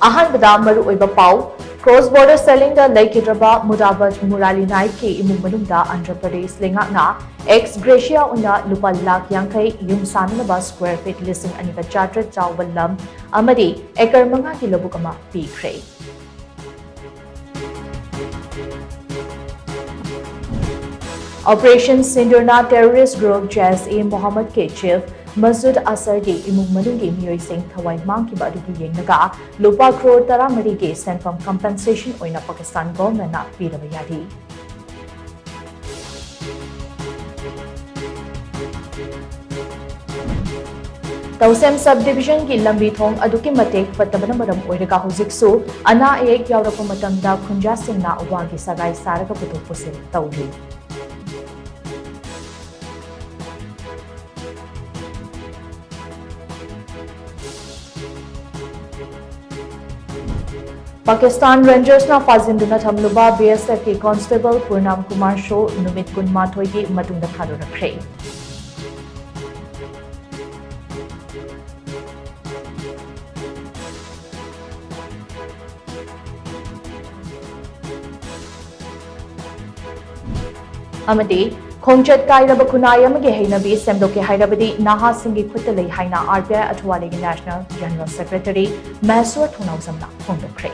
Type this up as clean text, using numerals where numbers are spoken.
अहनबदा मरु ओइबा पाउ cross border selling दा लेकिद्रबा मुदाबत मुराली नाइक के इमुंग मनुंगदा आंध्र प्रदेश लेंगाकना एक्स ग्रेशिया उना लुपा लाख यांखै युम साननबा स्क्वायर फीट लिसिंग अनिगा चाट्रेट चावल लम अमदी एकर मंगा की लबुक अमा पीख्रे। ऑपरेशन सिंदूरना टेररिस्ट ग्रुप JS-A मोहम्मद के चीफ मसूद असर की इमुंग मनुंग की मियोई सिंह थवाई मांग की बादुगी येंगनगा लुपा करोड़ 13 के सेंफम कंपनसेशन ओइना पाकिस्तान गवर्नमेंट ना पीरब यादी। तौसेम सब डिवीजन की लंबी थोंग अदुकी मतेक फतबन मरम ओइरगा हुजिकसु अना अयेक यावरप मतमदा खुंजा सिंहना उवागी सगाई सारगा पुथोक पुसिल तौरी। पाकिस्तान रेंजर्स ना फाजिंदुना थमलुबा BSF की कांस्टेबल पूर्णम कुमार शो नुमित कुनमाथोई की मतुंगदा थादोरख्रे। अमदी खोंचत कायरब खुनाय अमगे हैनबी सेमदोके हायरबदी नाहा सिंगी खुत्त लई हाइना RPI अठवालेगी नेशनल जनरल सेक्रेटरी महसूर थोनाउजमना फोंदोख्रे।